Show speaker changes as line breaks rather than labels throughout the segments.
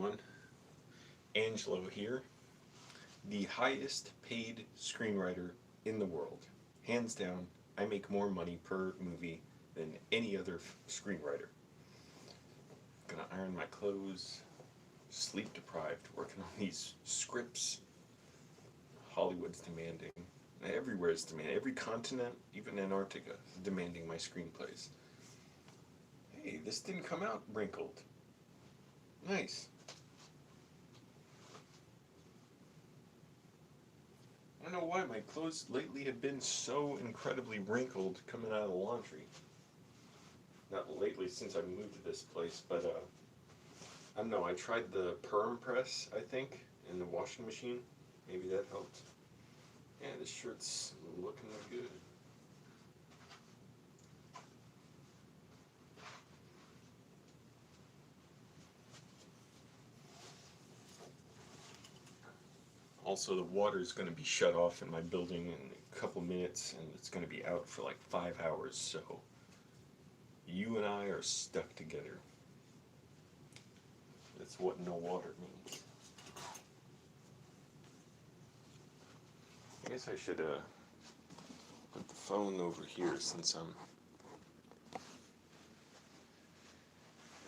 everyone. Angelo here, the highest paid screenwriter in the world. Hands down, I make more money per movie than any other screenwriter. Gonna iron my clothes, sleep deprived, working on these scripts. Hollywood's demanding. Everywhere is demanding. Every continent, even Antarctica, is demanding my screenplays. Hey, this didn't come out wrinkled. Nice. I don't know why my clothes lately have been so incredibly wrinkled coming out of the laundry. Not lately, since I moved to this place, but I don't know, I tried the perm press, I think, in the washing machine. Maybe that helped. Yeah, this shirt's looking good. Also, the water is going to be shut off in my building in a couple minutes, and it's going to be out for like 5 hours, so you and I are stuck together. That's what no water means. I guess I should put the phone over here since I'm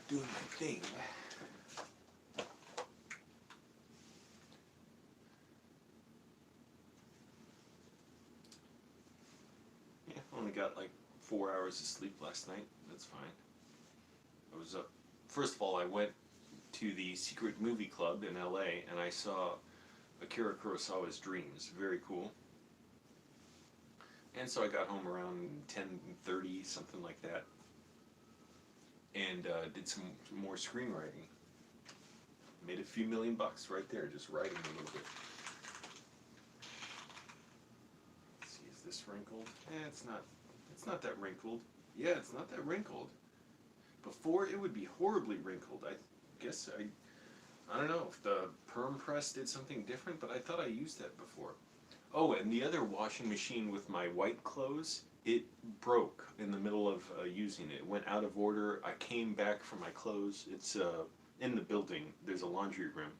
doing my thing. Yeah, I only got like 4 hours of sleep last night. That's fine. I was up. First of all, I went to the Secret Movie Club in LA and I saw Akira Kurosawa's Dreams. Very cool. And so I got home around 10:30, something like that, and did some more screenwriting. Made a few $1,000,000 right there, just writing a little bit. Let's see, is this wrinkled? It's not. It's not that wrinkled. Yeah, it's not that wrinkled. Before it would be horribly wrinkled. I guess I don't know if the perm press did something different, but I thought I used that before. Oh, and the other washing machine with my white clothes, it broke in the middle of using it. It went out of order. I came back for my clothes. It's in the building. There's a laundry room.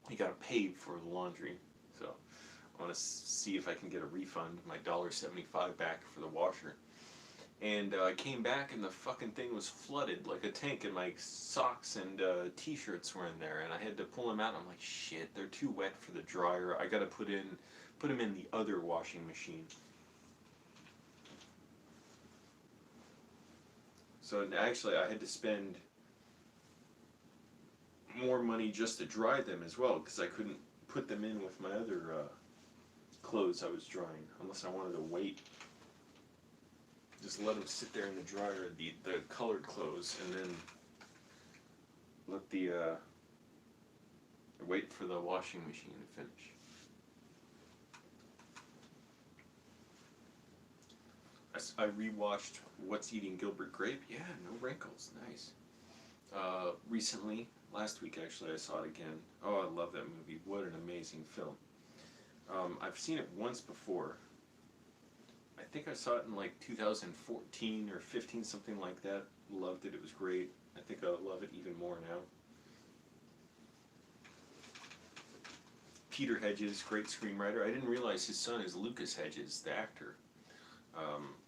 You gotta pay for the laundry. So I want to see if I can get a refund, my $1.75 back for the washer. And I came back and the fucking thing was flooded like a tank, and my socks and t-shirts were in there, and I had to pull them out. I'm like, shit, they're too wet for the dryer. I gotta put them in the other washing machine. So actually I had to spend more money just to dry them as well, because I couldn't put them in with my other clothes I was drying, unless I wanted to wait. Just let them sit there in the dryer, the colored clothes, and then let the wait for the washing machine to finish. I rewatched What's Eating Gilbert Grape. Yeah, no wrinkles, nice. Recently, last week actually, I saw it again. Oh, I love that movie. What an amazing film. I've seen it once before. I think I saw it in like 2014 or 15, something like that. Loved it. It was great. I think I'll love it even more now. Peter Hedges, great screenwriter. I didn't realize his son is Lucas Hedges, the actor,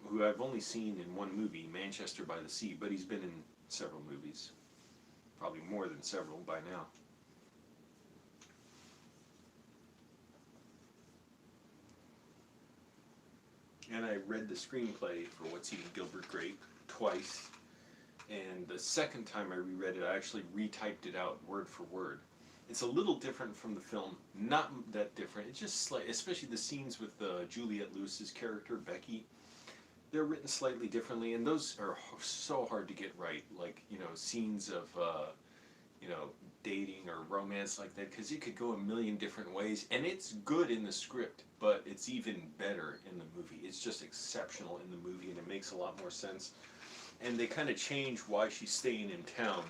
who I've only seen in one movie, Manchester by the Sea, but he's been in several movies. Probably more than several by now. And I read the screenplay for What's Eating Gilbert Grape twice, and the second time I reread it, I actually retyped it out word for word. It's a little different from the film, not that different. It's just slight, especially the scenes with Juliette Lewis's character Becky. They're written slightly differently, and those are so hard to get right. Like, you know, scenes of dating or romance like that, because it could go a million different ways, and it's good in the script, but it's even better in the movie. It's just exceptional in the movie, and it makes a lot more sense. And they kind of change why she's staying in town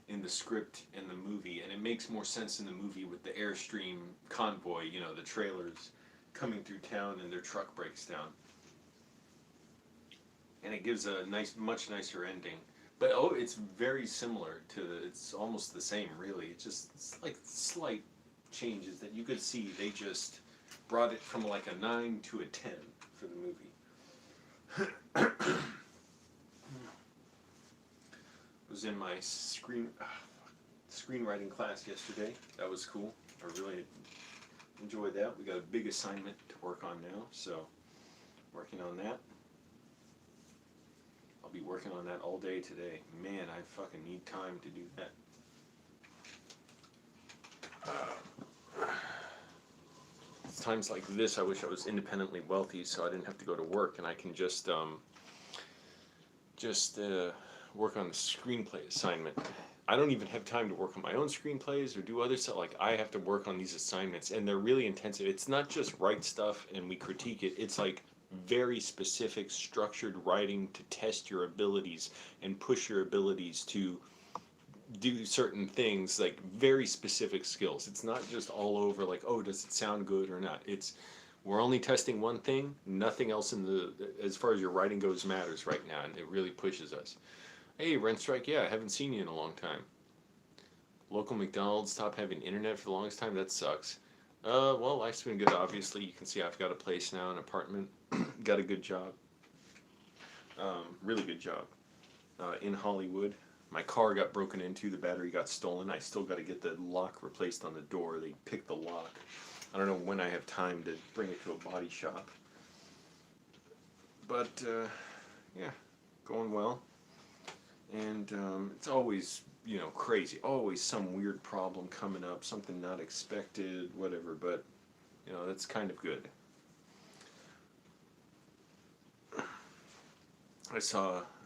in the script and the movie, and it makes more sense in the movie with the Airstream convoy, you know, the trailers coming through town and their truck breaks down. And it gives a nice, much nicer ending. But oh, it's very similar to. It's almost the same, really. It's like slight changes that you could see. They just brought it from like a 9 to a 10 for the movie. Was in my screenwriting class yesterday. That was cool. I really enjoyed that. We got a big assignment to work on now, so working on that. I'll be working on that all day today. Man, I fucking need time to do that. It's times like this I wish I was independently wealthy so I didn't have to go to work and I can just work on the screenplay assignment. I don't even have time to work on my own screenplays or do other stuff. Like, I have to work on these assignments, and they're really intensive. It's not just write stuff and we critique it. It's like very specific, structured writing to test your abilities and push your abilities to do certain things, like very specific skills. It's not just all over like, oh, does it sound good or not? It's, we're only testing one thing. Nothing else in the, as far as your writing goes, matters right now, and it really pushes us. Hey, rent strike, yeah, I haven't seen you in a long time. Local McDonald's stopped having internet for the longest time, that sucks. Well, life's been good, obviously. You can see I've got a place now, an apartment. Got a good job. Really good job. In Hollywood. My car got broken into, the battery got stolen. I still got to get the lock replaced on the door. They picked the lock. I don't know when I have time to bring it to a body shop. But, yeah, going well. And it's always, you know, crazy. Always some weird problem coming up, something not expected, whatever. But, you know, that's kind of good.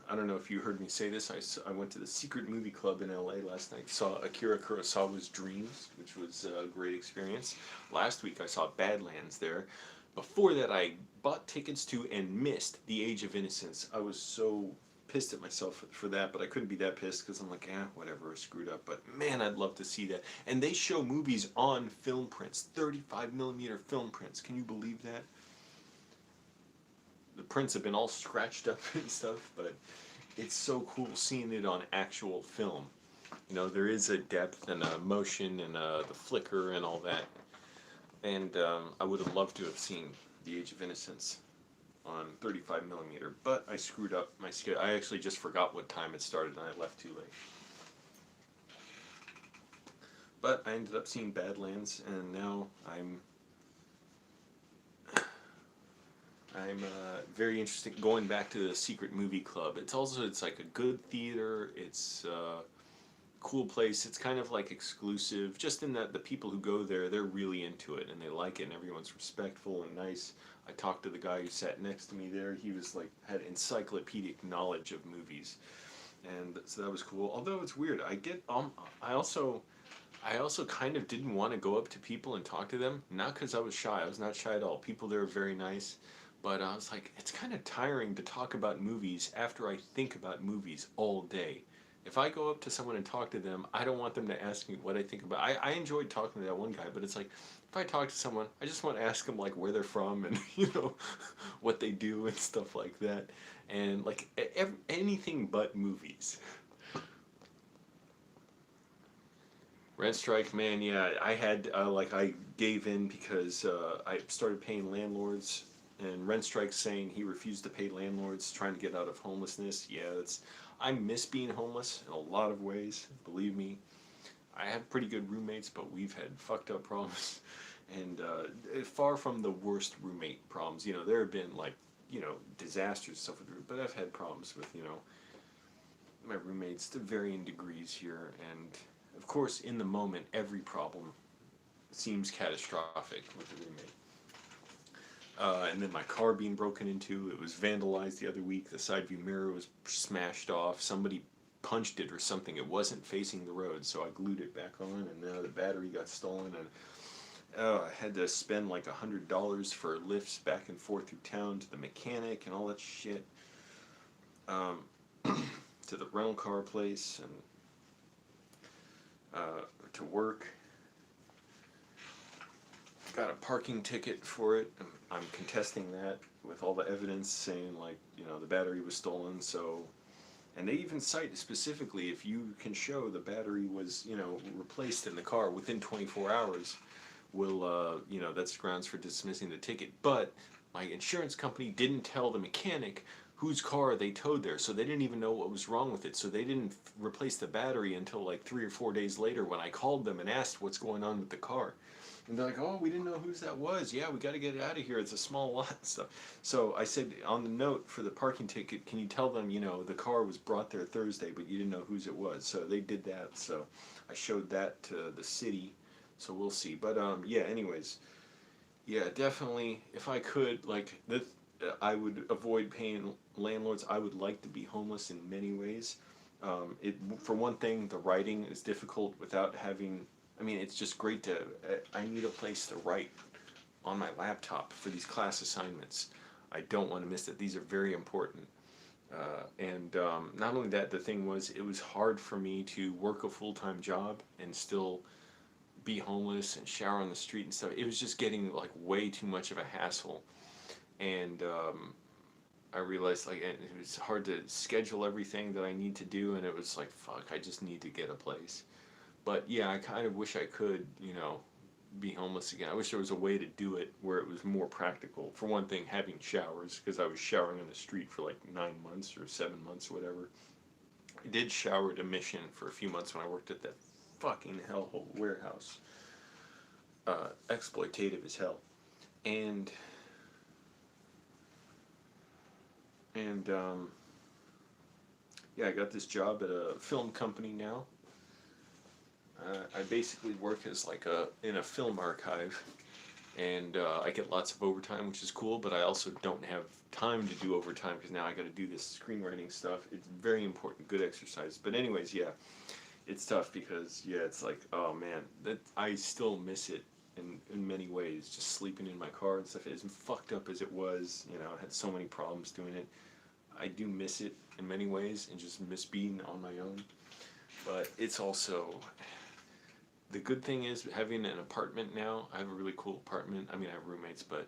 I don't know if you heard me say this, I went to the Secret Movie Club in LA last night. Saw Akira Kurosawa's Dreams, which was a great experience. Last week I saw Badlands there. Before that I bought tickets to and missed The Age of Innocence. I was so pissed at myself for that, but I couldn't be that pissed because I'm like, whatever, I screwed up. But man, I'd love to see that. And they show movies on film prints, 35mm film prints. Can you believe that? The prints have been all scratched up and stuff, but it's so cool seeing it on actual film. You know, there is a depth and a motion and the flicker and all that. And I would have loved to have seen The Age of Innocence on 35mm, but I screwed up my schedule. I actually just forgot what time it started and I left too late. But I ended up seeing Badlands, and now I'm very interested going back to the Secret Movie Club. It's like a good theater. It's a cool place. It's kind of like exclusive, just in that the people who go there, they're really into it and they like it, and everyone's respectful and nice. I talked to the guy who sat next to me there. He was like, had encyclopedic knowledge of movies, and so that was cool. Although it's weird, I also kind of didn't want to go up to people and talk to them. Not because I was shy. I was not shy at all. People there are very nice. But I was like, it's kind of tiring to talk about movies after I think about movies all day. If I go up to someone and talk to them, I don't want them to ask me what I think about. I enjoyed talking to that one guy, but it's like, if I talk to someone, I just want to ask them like where they're from and, you know, what they do and stuff like that. And like anything but movies. Rent strike, man, yeah, I had, I gave in because I started paying landlords, and rent strike saying he refused to pay landlords, trying to get out of homelessness. Yeah, I miss being homeless in a lot of ways, believe me. I have pretty good roommates, but we've had fucked up problems. And far from the worst roommate problems. You know, there have been, like, you know, disasters and stuff with roommates, but I've had problems with, you know, my roommates to varying degrees here. And, of course, in the moment, every problem seems catastrophic with the roommate. And then my car being broken into, it was vandalized the other week. The side view mirror was smashed off. Somebody punched it or something. It wasn't facing the road, so I glued it back on, and now the battery got stolen, and I had to spend like $100 for lifts back and forth through town to the mechanic and all that shit. To the rental car place and to work. Got a parking ticket for it. I'm contesting that with all the evidence saying, like, you know, the battery was stolen, so And they even cite specifically, if you can show the battery was, replaced in the car within 24 hours, will, that's grounds for dismissing the ticket. But my insurance company didn't tell the mechanic whose car they towed there, so they didn't even know what was wrong with it. So they didn't replace the battery until like 3 or 4 days later when I called them and asked what's going on with the car. And they're like, oh, we didn't know whose that was. Yeah, we got to get it out of here. It's a small lot and stuff. So I said on the note for the parking ticket, can you tell them, the car was brought there Thursday, but you didn't know whose it was. So they did that. So I showed that to the city. So we'll see. But yeah, anyways, yeah, definitely. If I could, like, I would avoid paying landlords. I would like to be homeless in many ways. For one thing, the writing is difficult without having. I mean, it's just great to. I need a place to write on my laptop for these class assignments. I don't want to miss it. These are very important. And not only that, the thing was, it was hard for me to work a full-time job and still be homeless and shower on the street and stuff. It was just getting like way too much of a hassle. And I realized like it was hard to schedule everything that I need to do, and it was like, fuck, I just need to get a place. But yeah, I kind of wish I could, be homeless again. I wish there was a way to do it where it was more practical. For one thing, having showers, because I was showering on the street for like 9 months or 7 months, or whatever. I did shower at a mission for a few months when I worked at that fucking hellhole warehouse. Exploitative as hell. And yeah, I got this job at a film company now. I basically work as like in a film archive, and I get lots of overtime, which is cool, but I also don't have time to do overtime because now I got to do this screenwriting stuff. It's very important, good exercise. But anyways, yeah, it's tough because, yeah, it's like, oh man, that I still miss it in many ways, just sleeping in my car and stuff. As fucked up as it was, I had so many problems doing it. I do miss it in many ways and just miss being on my own. But it's also, the good thing is having an apartment now. I have a really cool apartment. I mean, I have roommates, but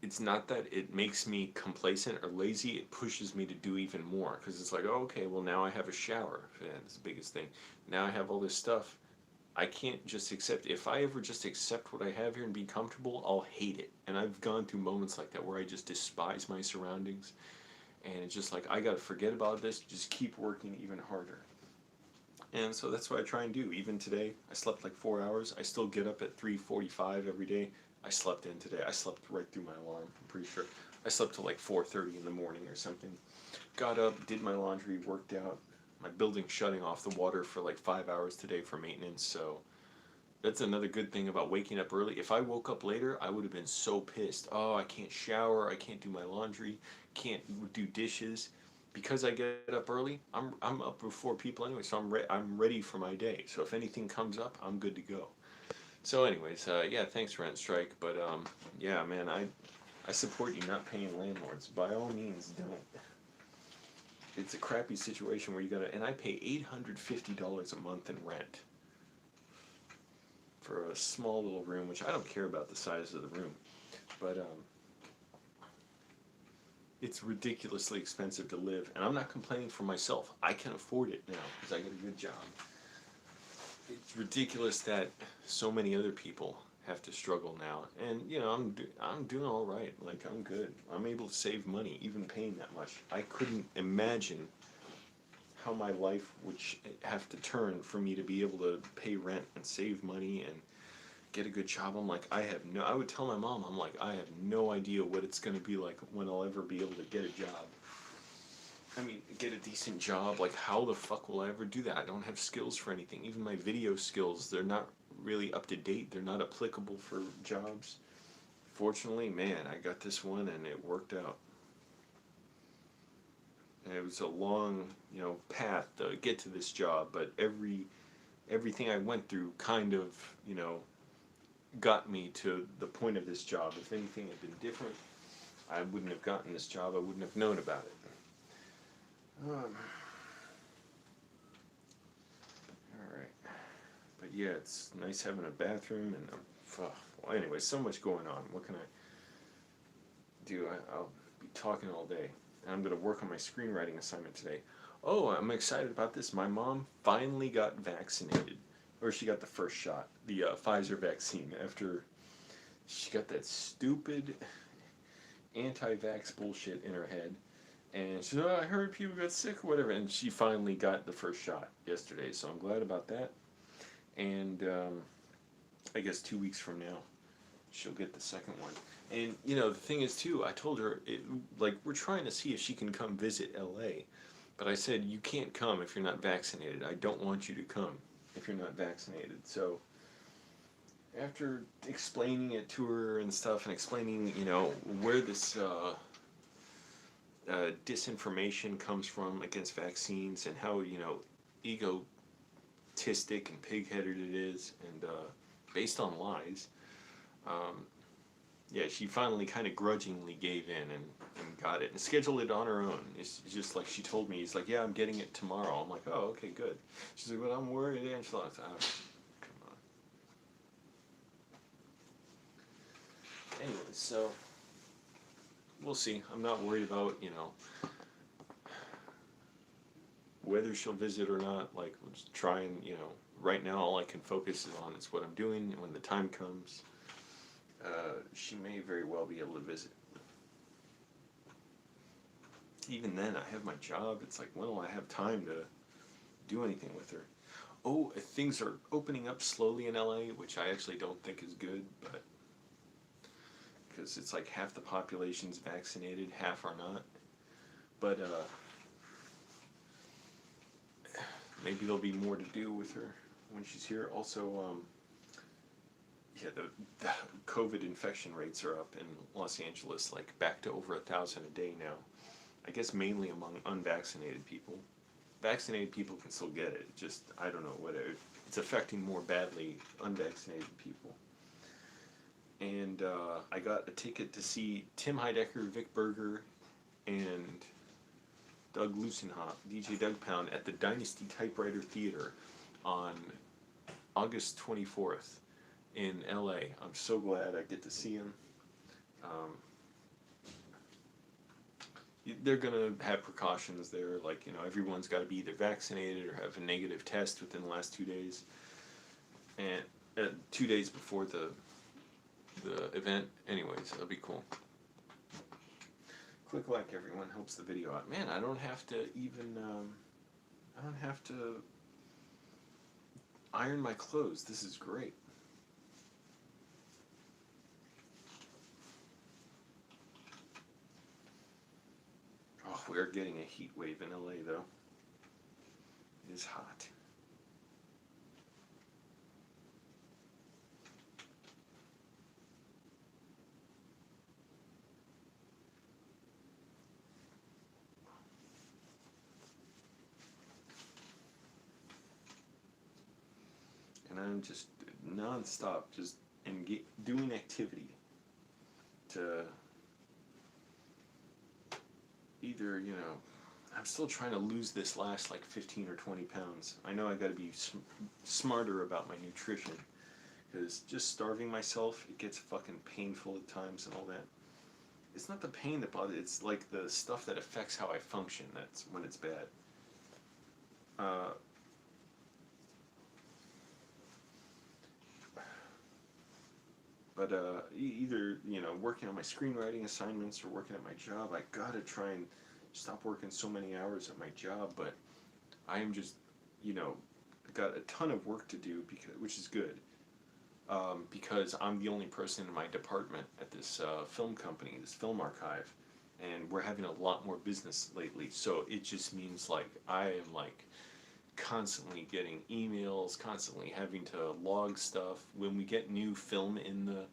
it's not that it makes me complacent or lazy. It pushes me to do even more because it's like, oh, okay, well, now I have a shower. Yeah, that's the biggest thing. Now I have all this stuff. I can't just accept. If I ever just accept what I have here and be comfortable, I'll hate it. And I've gone through moments like that where I just despise my surroundings. And it's just like, I got to forget about this, just keep working even harder. And so that's what I try and do. Even today, I slept like 4 hours. I still get up at 3:45 every day. I slept in today. I slept right through my alarm, I'm pretty sure. I slept till like 4:30 in the morning or something. Got up, did my laundry, worked out. My building's shutting off the water for like 5 hours today for maintenance, so that's another good thing about waking up early. If I woke up later, I would have been so pissed. Oh, I can't shower, I can't do my laundry, can't do dishes. Because I get up early, I'm up before people anyway, so I'm ready for my day. So if anything comes up, I'm good to go. So anyways, yeah, thanks Rent Strike, but yeah, man, I support you not paying landlords. By all means, don't. It's a crappy situation where you gotta, and I pay $850 a month in rent for a small little room, which I don't care about the size of the room, but it's ridiculously expensive to live, and I'm not complaining for myself. I can afford it now because I get a good job. It's ridiculous that so many other people have to struggle now, and I'm doing all right. Like, I'm good. I'm able to save money, even paying that much. I couldn't imagine how my life would have to turn for me to be able to pay rent and save money and get a good job. I'm like, I would tell my mom, I'm like, I have no idea what it's going to be like when I'll ever be able to get a job. I mean, get a decent job. Like, how the fuck will I ever do that? I don't have skills for anything. Even my video skills, they're not really up to date. They're not applicable for jobs. Fortunately, man, I got this one and it worked out. And it was a long, path to get to this job, but everything I went through kind of, got me to the point of this job. If anything had been different, I wouldn't have gotten this job. I wouldn't have known about it. Alright. But yeah, it's nice having a bathroom and well, anyway, so much going on. What can I do? I'll be talking all day. and I'm going to work on my screenwriting assignment today. Oh, I'm excited about this. My mom finally got vaccinated, or she got the first shot, the Pfizer vaccine, after she got that stupid anti-vax bullshit in her head. And she said, oh, I heard people got sick or whatever. And she finally got the first shot yesterday, so I'm glad about that. And I guess 2 weeks from now, she'll get the second one. And, you know, the thing is, too, I told her, like, we're trying to see if she can come visit LA. But I said, you can't come if you're not vaccinated. I don't want you to come if you're not vaccinated. So after explaining it to her and stuff, and explaining, you know, where this disinformation comes from against vaccines, and how, you know, egotistic and pig-headed it is, and based on lies, yeah, she finally kind of grudgingly gave in and got it and scheduled it on her own. It's just like she told me. He's like, yeah, I'm getting it tomorrow. I'm like, oh, okay, good. She's like, but I'm worried, Angela. Oh, come on. Anyways, so we'll see. I'm not worried about, you know, whether she'll visit or not. Like, we'll just try and, you know, right now all I can focus on is what I'm doing. And when the time comes, she may very well be able to visit. Even then, I have my job. It's like, when will I have time to do anything with her? Oh, things are opening up slowly in LA, which I actually don't think is good, but because it's like half the population's vaccinated, half are not. But maybe there'll be more to do with her when she's here. Also, yeah, the COVID infection rates are up in Los Angeles, like back to over 1,000 a day now. I guess mainly among unvaccinated people. Vaccinated people can still get it. Just, I don't know, it's affecting more badly unvaccinated people. And I got a ticket to see Tim Heidecker, Vic Berger, and Doug Lucenhop, DJ Doug Pound, at the Dynasty Typewriter Theater on August 24th in LA. I'm so glad I get to see him. They're going to have precautions there, like, you know, everyone's got to be either vaccinated or have a negative test within the last 2 days. And 2 days before the event. Anyways, it'll be cool. Click like, everyone. Helps the video out. Man, I don't have to even, I don't have to iron my clothes. This is great. Oh, we're getting a heat wave in LA, though. It is hot. And I'm just non-stop, just doing activity to either, you know, I'm still trying to lose this last like 15 or 20 pounds. I know I got to be smarter about my nutrition, because just starving myself, it gets fucking painful at times and all that. It's not the pain that bothers, it's like the stuff that affects how I function. That's when it's bad. But either, you know, working on my screenwriting assignments or working at my job, I gotta try and stop working so many hours at my job. But I am just, you know, got a ton of work to do, which is good, because I'm the only person in my department at this film company, this film archive, and we're having a lot more business lately. So it just means like I am like constantly getting emails, constantly having to log stuff. When we get new film in the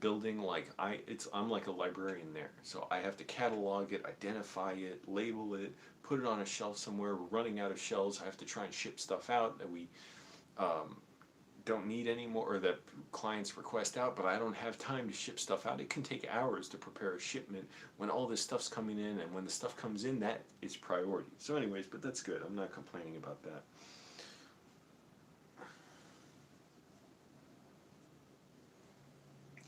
building, like I'm like a librarian there, so I have to catalog it, identify it, label it, put it on a shelf somewhere. We're running out of shelves. I have to try and ship stuff out that we don't need anymore, or that clients request out, but I don't have time to ship stuff out. It can take hours to prepare a shipment when all this stuff's coming in, and when the stuff comes in, that is priority. So anyways, but that's good. I'm not complaining about that.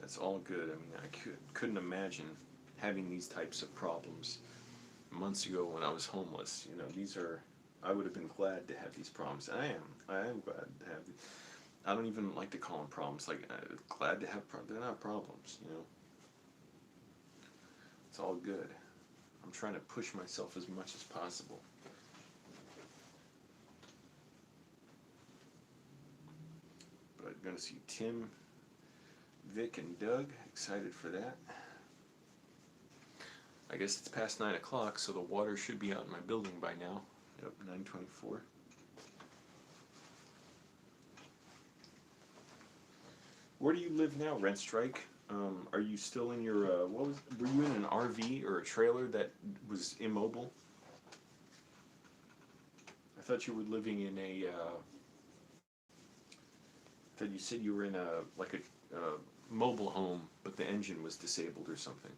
That's all good. I mean, I couldn't imagine having these types of problems months ago when I was homeless. You know, these are, I would have been glad to have these problems. I am glad to have these. I don't even like to call them problems. Like, glad to have they're not problems, you know. It's all good. I'm trying to push myself as much as possible. But I'm going to see Tim, Vic, and Doug. Excited for that. I guess it's past 9 o'clock, so the water should be out in my building by now. Yep, 9:24. Where do you live now, Rent Strike? Are you still in your, were you in an RV or a trailer that was immobile? I thought you were living in a, I thought you said you were in a, like a mobile home, but the engine was disabled or something.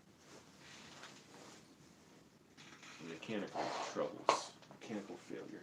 Mechanical troubles, mechanical failure.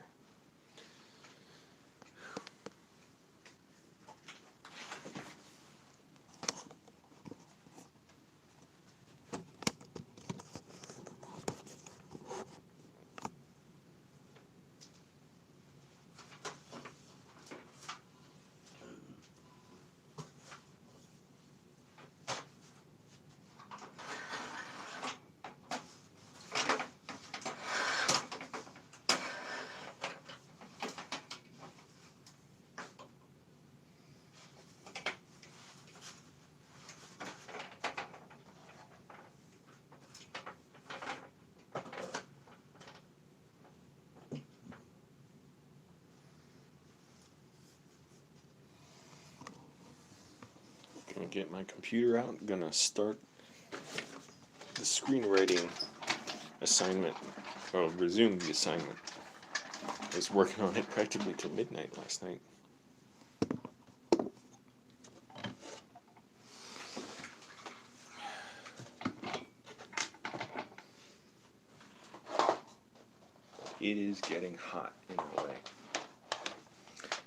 Gonna get my computer out, gonna start the screenwriting assignment, or resume the assignment. I was working on it practically till midnight last night. It is getting hot in LA.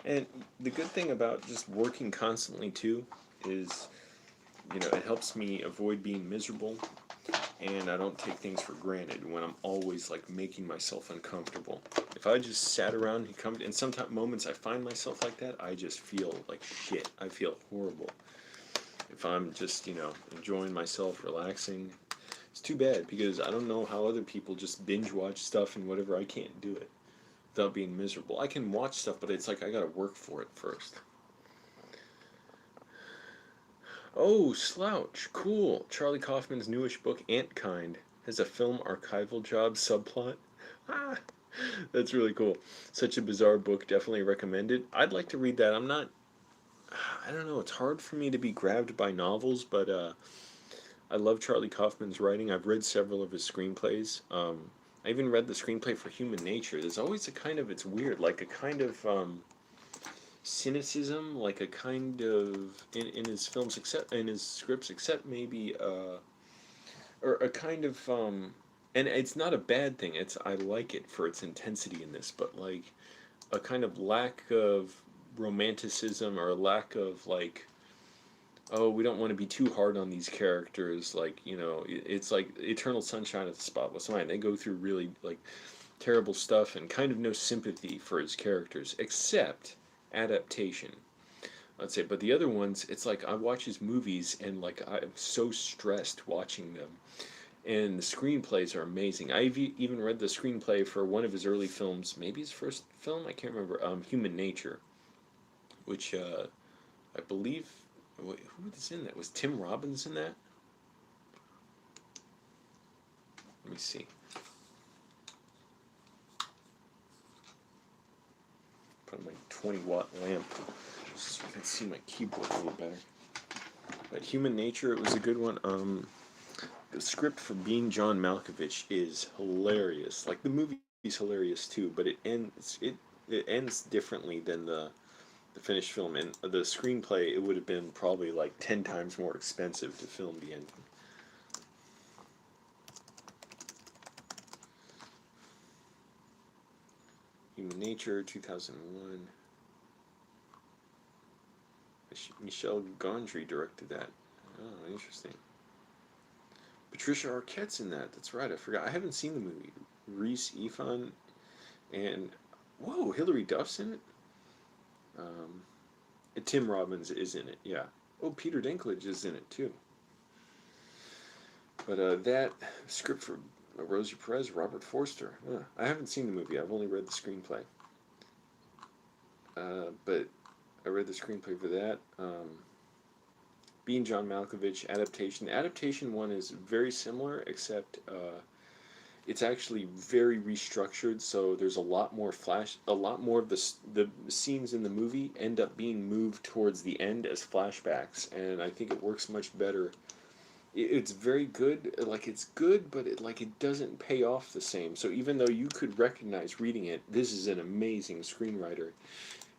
And the good thing about just working constantly too is, you know, it helps me avoid being miserable, and I don't take things for granted when I'm always like making myself uncomfortable. If I just sat around and come, and sometimes moments I find myself like that, I just feel like shit. I feel horrible. If I'm just, you know, enjoying myself, relaxing, it's too bad because I don't know how other people just binge watch stuff and whatever. I can't do it without being miserable. I can watch stuff, but it's like I gotta work for it first. Oh, Slouch. Cool. Charlie Kaufman's newish book, Antkind, has a film archival job subplot. Ah, that's really cool. Such a bizarre book. Definitely recommend it. I'd like to read that. I don't know. It's hard for me to be grabbed by novels, but I love Charlie Kaufman's writing. I've read several of his screenplays. I even read the screenplay for Human Nature. There's always a kind of, it's weird, like a kind of cynicism, like a kind of in his films, except in his scripts, except maybe or a kind of and it's not a bad thing. It's, I like it for its intensity in this, but like a kind of lack of romanticism, or a lack of like, oh, we don't want to be too hard on these characters. Like, you know, it's like Eternal Sunshine of the Spotless Mind. They go through really like terrible stuff, and kind of no sympathy for his characters, except adaptation, I'd say. But the other ones, it's like I watch his movies and like I'm so stressed watching them, and the screenplays are amazing. I've even read the screenplay for one of his early films, maybe his first film, I can't remember, Human Nature, which I believe, who was in that? Was Tim Robbins in that? Let me see. Put on my 20-watt lamp so I can see my keyboard a little better. But Human Nature, it was a good one. The script for Being John Malkovich is hilarious. Like, the movie is hilarious too, but it ends differently than the finished film. And the screenplay, it would have been probably like 10 times more expensive to film the ending. Human Nature, 2001. Michel Gondry directed that. Oh, interesting. Patricia Arquette's in that. That's right. I forgot. I haven't seen the movie. Reese Ifan, and whoa, Hilary Duff's in it. Um, and Tim Robbins is in it. Yeah. Oh, Peter Dinklage is in it too. But that script for Rosie Perez, Robert Forster. I haven't seen the movie. I've only read the screenplay. But I read the screenplay for that. Being John Malkovich adaptation. The adaptation one is very similar, except it's actually very restructured. So there's a lot more a lot more of the scenes in the movie end up being moved towards the end as flashbacks, and I think it works much better. It's very good. Like, it's good, but it doesn't pay off the same. So even though you could recognize reading it, this is an amazing screenwriter,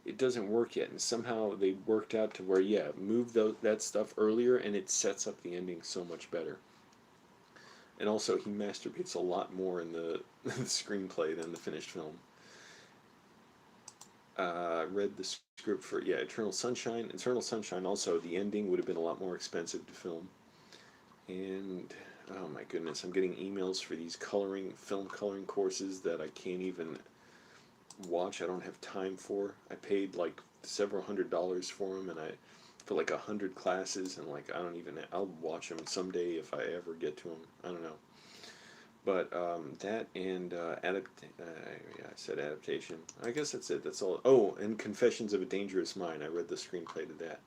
it doesn't work yet, and somehow they worked out to where, yeah, move that stuff earlier, and it sets up the ending so much better. And also, he masturbates a lot more in the, the screenplay than the finished film. Read the script for, yeah, Eternal Sunshine. Eternal Sunshine, also, the ending would have been a lot more expensive to film. And, oh my goodness, I'm getting emails for these film coloring courses that I can't even watch. I don't have time for. I paid like several $100s for them, and for like 100 classes, and like I'll watch them someday if I ever get to them. I don't know. But that and yeah, I said adaptation. I guess that's it. That's all. Oh, and Confessions of a Dangerous Mind. I read the screenplay to that.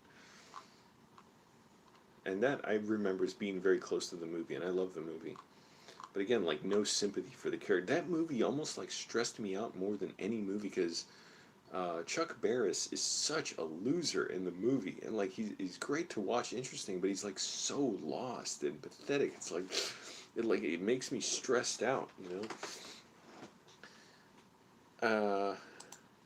And that I remember as being very close to the movie, and I love the movie. But again, like, no sympathy for the character. That movie almost like stressed me out more than any movie, because Chuck Barris is such a loser in the movie, and like he's great to watch, interesting, but he's like so lost and pathetic. It's like it makes me stressed out, you know.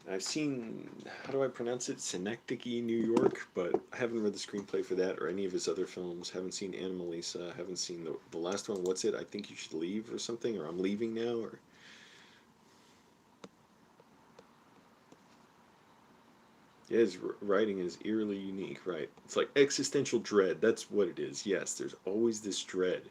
I've seen, how do I pronounce it? Synecdoche, New York, but I haven't read the screenplay for that or any of his other films. Haven't seen Anomalisa. Haven't seen the last one. What's it? I Think You Should Leave or something, or I'm Leaving Now, or... Yeah, his writing is eerily unique, right? It's like existential dread. That's what it is. Yes, there's always this dread.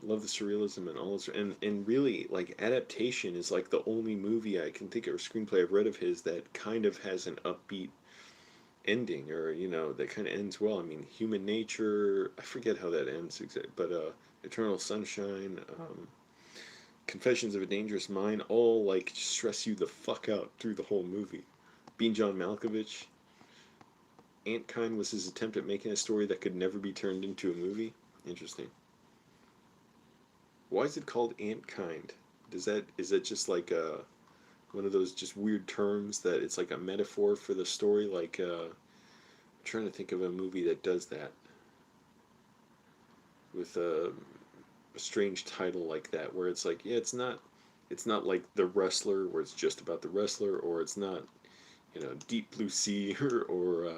Love the surrealism and all this, and really, like, adaptation is like the only movie I can think of, or screenplay I've read of his, that kind of has an upbeat ending, or that kind of ends well. I mean, Human Nature, I forget how that ends exactly, but Eternal Sunshine, Confessions of a Dangerous Mind, all like stress you the fuck out through the whole movie. Being John Malkovich, Antkind was his attempt at making a story that could never be turned into a movie. Interesting. Why is it called Antkind? Is that just like one of those just weird terms that it's like a metaphor for the story? Like, I'm trying to think of a movie that does that with a strange title like that, where it's like, yeah, it's not like The Wrestler, where it's just about the wrestler, or it's not, Deep Blue Sea, or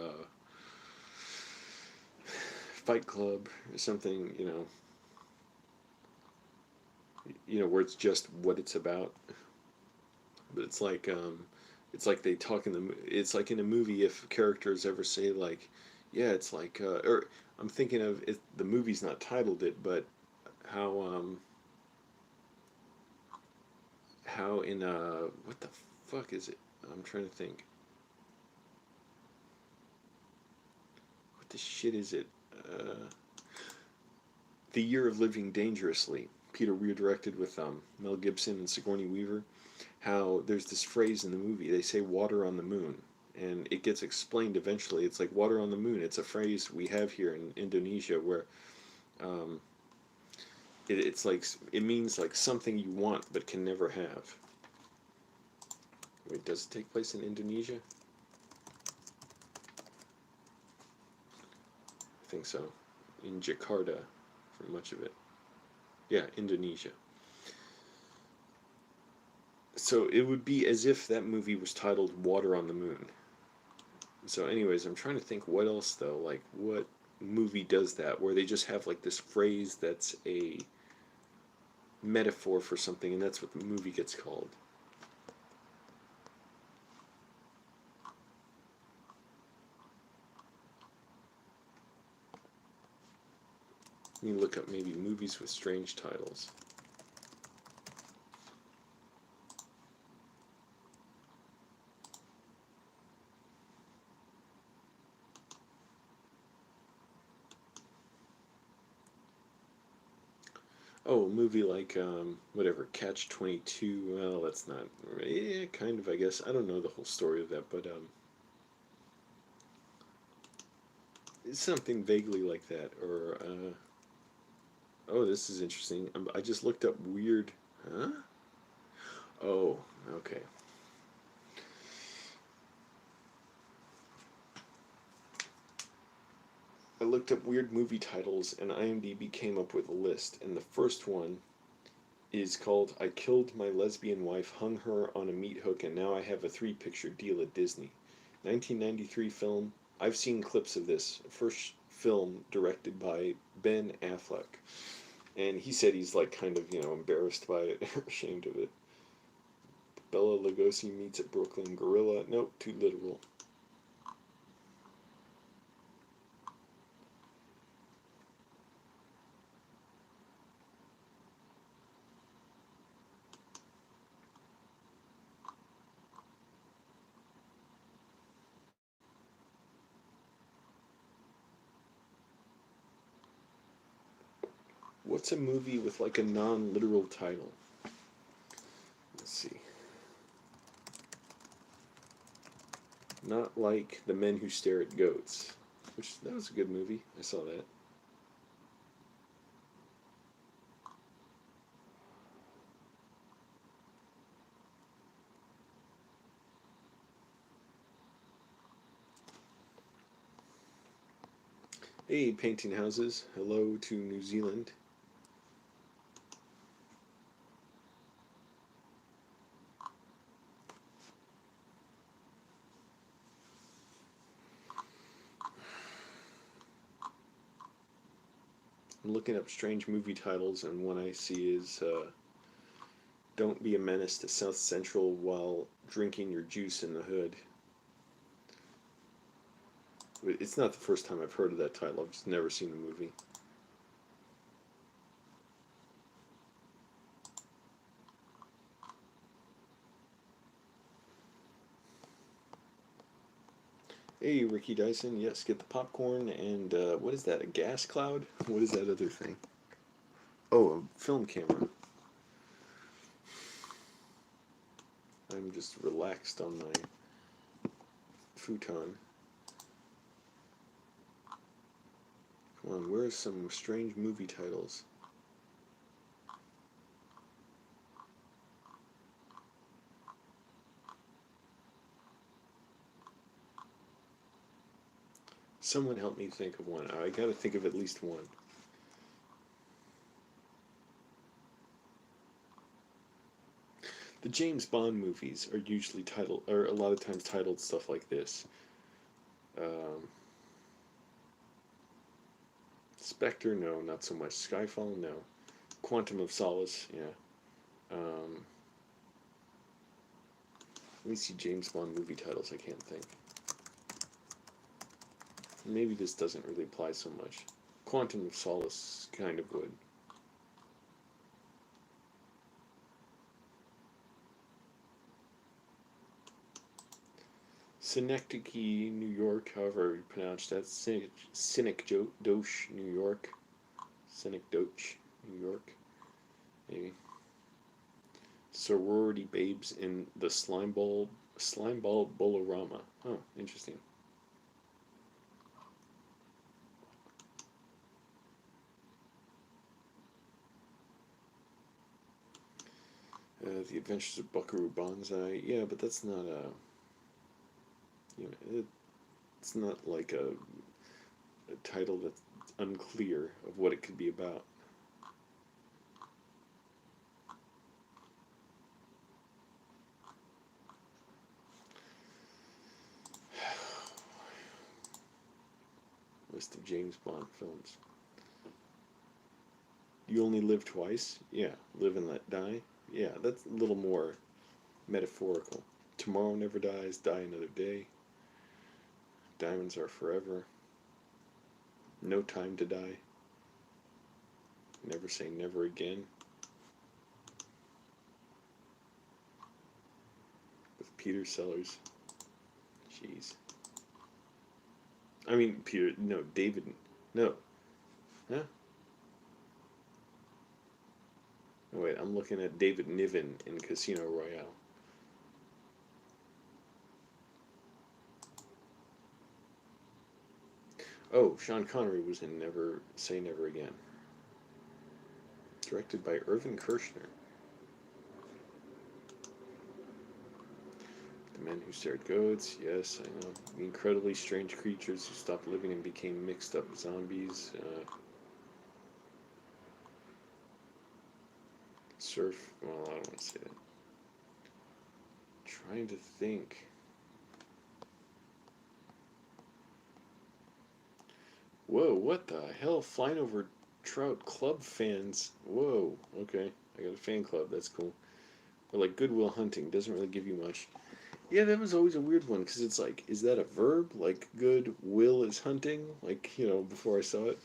Fight Club or something, where it's just what it's about. But it's like they talk it's like in a movie, if characters ever say like, yeah, it's like, or I'm thinking of it, the movie's not titled it, but how in what the fuck is it? I'm trying to think. What the shit is it? The Year of Living Dangerously. Peter Weir directed with Mel Gibson and Sigourney Weaver. How there's this phrase in the movie, they say water on the moon, and it gets explained eventually. It's like water on the moon. It's a phrase we have here in Indonesia where um, it's like, it means like something you want but can never have. Wait, does it take place in Indonesia? I think so. In Jakarta for much of it. Yeah, Indonesia. So it would be as if that movie was titled Water on the Moon. So anyways, I'm trying to think what else though, like what movie does that, where they just have like this phrase that's a metaphor for something, and that's what the movie gets called. Let me look up maybe movies with strange titles. Oh, a movie like whatever, Catch 22. Well, that's not. Yeah, kind of. I guess I don't know the whole story of that, but it's something vaguely like that. Or oh, this is interesting. I just looked up weird. Huh? Oh, okay. I looked up weird movie titles, and IMDb came up with a list. And the first one is called "I Killed My Lesbian Wife, Hung Her on a Meat Hook, and Now I Have a Three-Picture Deal at Disney." 1993 film. I've seen clips of this. First film directed by Ben Affleck. And he said he's like kind of, embarrassed by it, ashamed of it. Bella Lugosi meets a Brooklyn gorilla. Nope, too literal. What's a movie with like a non literal title? Let's see. Not like The Men Who Stare at Goats, which that was a good movie. I saw that. Hey, painting houses. Hello to New Zealand. I'm looking up strange movie titles, and one I see is "Don't Be a Menace to South Central While Drinking Your Juice in the Hood." It's not the first time I've heard of that title. I've just never seen the movie. Hey, Ricky Dyson. Yes, get the popcorn. And what is that? A gas cloud? What is that other thing? Oh, a film camera. I'm just relaxed on my futon. Come on, where are some strange movie titles? Someone help me think of one. I gotta think of at least one. The James Bond movies are usually titled, or a lot of times titled stuff like this. Um, Spectre, no, not so much. Skyfall, no. Quantum of Solace, yeah. Um, Let me see James Bond movie titles. I can't think. Maybe this doesn't really apply so much. Quantum of Solace kind of would. Synecdoche, New York, however you pronounce that. Synecdoche, New York. Synecdoche, New York. Maybe. Sorority babes in the Slimeball Bolorama. Oh, interesting. The Adventures of Buckaroo Banzai. Yeah, but that's not a. It's not like a title that's unclear of what it could be about. List of James Bond films. You Only Live Twice? Yeah. Live and Let Die? Yeah, that's a little more metaphorical. Tomorrow Never Dies, Die Another Day. Diamonds Are Forever. No Time to Die. Never Say Never Again. With Peter Sellers. Jeez. I mean, Peter, no, David, no. Huh? Oh, wait, I'm looking at David Niven in Casino Royale. Oh, Sean Connery was in Never Say Never Again. Directed by Irvin Kershner. The Men Who Stared Goats, yes, I know. The Incredibly Strange Creatures Who Stopped Living and Became Mixed Up Zombies. Surf, well, I don't want to say that. Trying to think. Whoa, what the hell? Flying Over Trout Club fans. Whoa, okay. I got a fan club, that's cool. Or like Goodwill Hunting, doesn't really give you much. Yeah, that was always a weird one, because it's like, is that a verb? Like, good will is hunting? Like, before I saw it.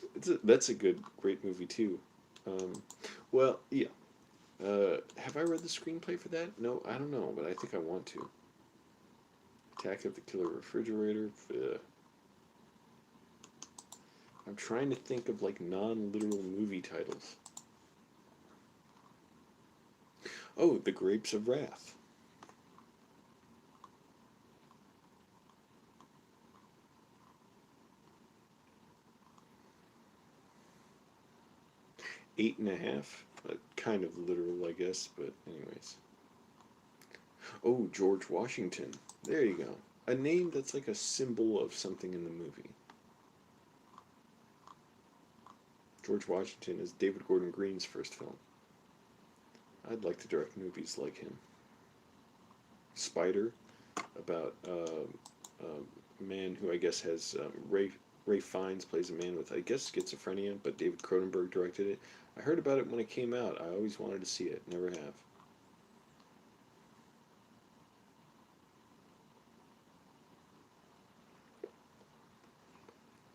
That's a great movie, too. Um, well, yeah. Have I read the screenplay for that? No, I don't know, but I think I want to. Attack of the Killer Refrigerator. I'm trying to think of, like, non-literal movie titles. Oh, The Grapes of Wrath. Eight and a half. Kind of literal, I guess, but anyways. Oh, George Washington. There you go. A name that's like a symbol of something in the movie. George Washington is David Gordon Green's first film. I'd like to direct movies like him. Spider, about a man who I guess has Ray Fiennes plays a man with, I guess, schizophrenia, but David Cronenberg directed it. I heard about it when it came out. I always wanted to see it. Never have.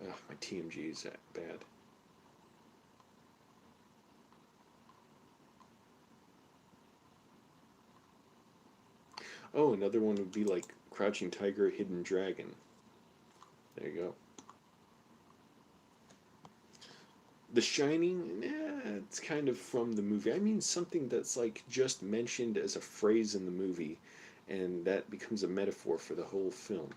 Ugh, my TMG is that bad. Oh, another one would be like Crouching Tiger, Hidden Dragon. There you go. The Shining, it's kind of from the movie. I mean, something that's like just mentioned as a phrase in the movie, and that becomes a metaphor for the whole film.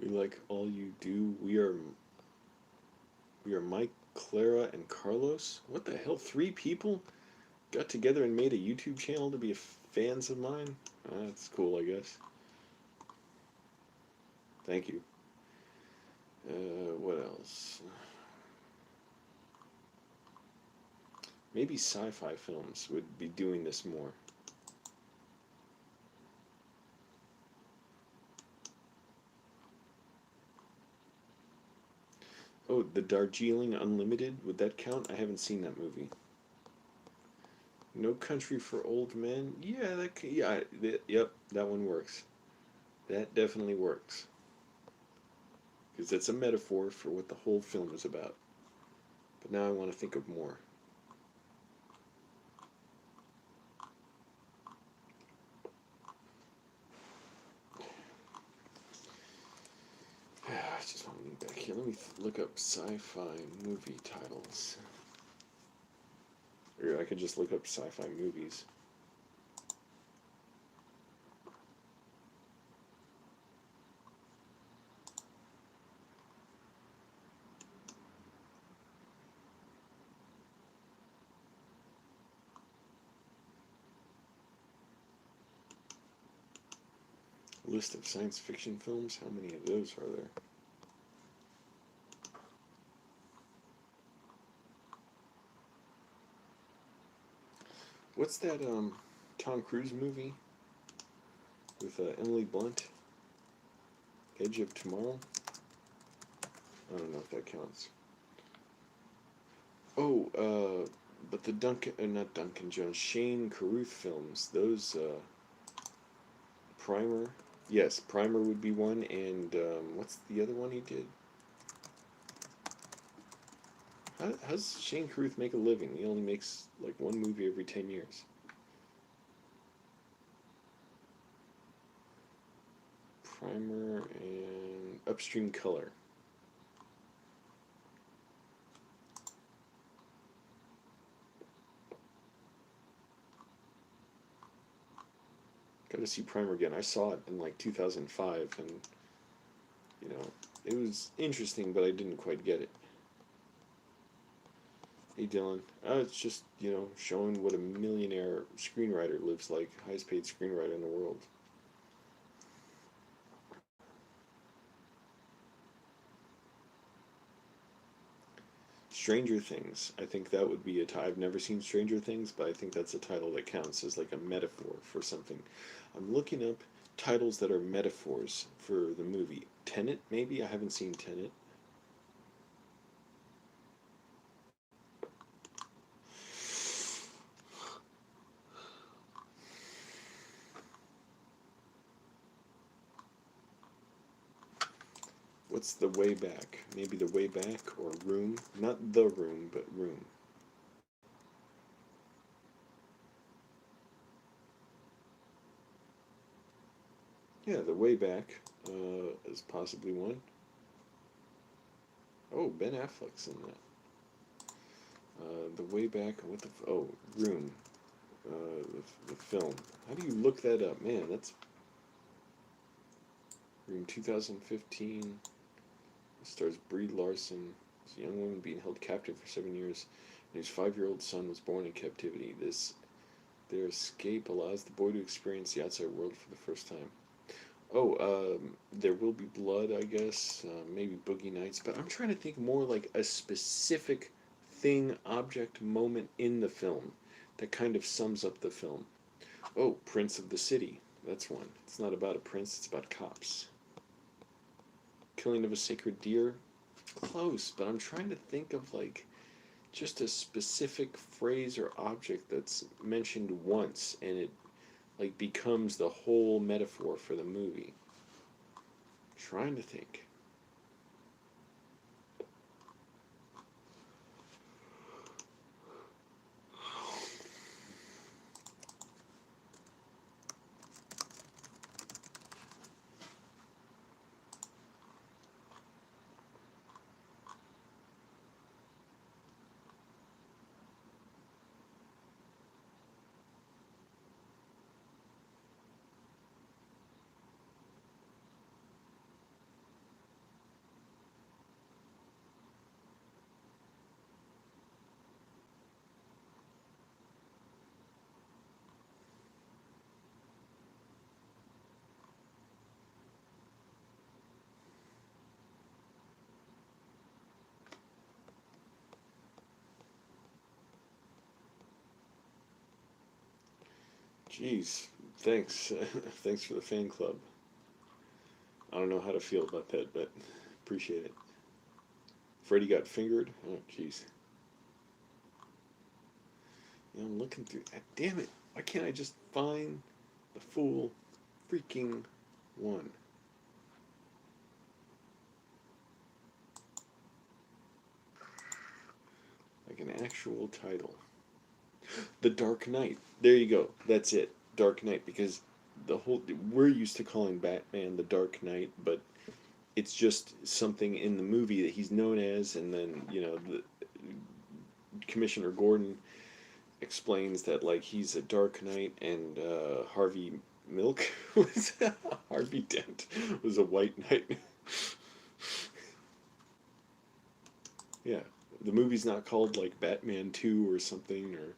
We like all you do. We are Mike, Clara, and Carlos. What the hell? 3 people got together and made a YouTube channel to be fans of mine? That's cool, I guess. Thank you. What else? Maybe sci-fi films would be doing this more. Oh, the Darjeeling Unlimited, would that count? I haven't seen that movie. No Country for Old Men? Yeah, yep, that one works. That definitely works. Because it's a metaphor for what the whole film is about. But now I want to think of more. I just want to get back here. Let me look up sci-fi movie titles. Or I could just look up sci-fi movies. List of science fiction films? How many of those are there? What's that Tom Cruise movie with Emily Blunt? Edge of Tomorrow? I don't know if that counts. Oh, but the not Duncan Jones, Shane Carruth films, those, Primer. Yes, Primer would be one, and what's the other one he did? How's Shane Carruth make a living? He only makes like one movie every 10 years. Primer and Upstream Color. Got to see Primer again. I saw it in like 2005, and you know, it was interesting, but I didn't quite get it. Hey Dylan, it's just showing what a millionaire screenwriter lives like, highest paid screenwriter in the world. Stranger Things. I think that would be I've never seen Stranger Things, but I think that's a title that counts as like a metaphor for something. I'm looking up titles that are metaphors for the movie. Tenet, maybe? I haven't seen Tenet. What's The Way Back? Maybe The Way Back or Room? Not The Room, but Room. Yeah, The Way Back is possibly one. Oh, Ben Affleck's in that. The Way Back, Room. The film. How do you look that up? Man, that's Room 2015. It stars Brie Larson. It's a young woman being held captive for 7 years, and whose 5-year-old son was born in captivity. Their escape allows the boy to experience the outside world for the first time. Oh, There Will Be Blood, I guess. Maybe Boogie Nights. But I'm trying to think more like a specific thing, object, moment in the film that kind of sums up the film. Oh, Prince of the City. That's one. It's not about a prince, it's about cops. Killing of a Sacred Deer. Close, but I'm trying to think of like just a specific phrase or object that's mentioned once and it like becomes the whole metaphor for the movie. Trying to think. Jeez, thanks. Thanks for the fan club. I don't know how to feel about that, but appreciate it. Freddy got fingered? Oh, jeez. I'm looking through that. Damn it. Why can't I just find the full freaking one? Like an actual title. The Dark Knight. There you go. That's it. Dark Knight. Because we're used to calling Batman the Dark Knight, but it's just something in the movie that he's known as, and then, the Commissioner Gordon explains that, like, he's a Dark Knight, and Harvey Milk was Harvey Dent was a White Knight. Yeah. The movie's not called, like, Batman 2 or something, or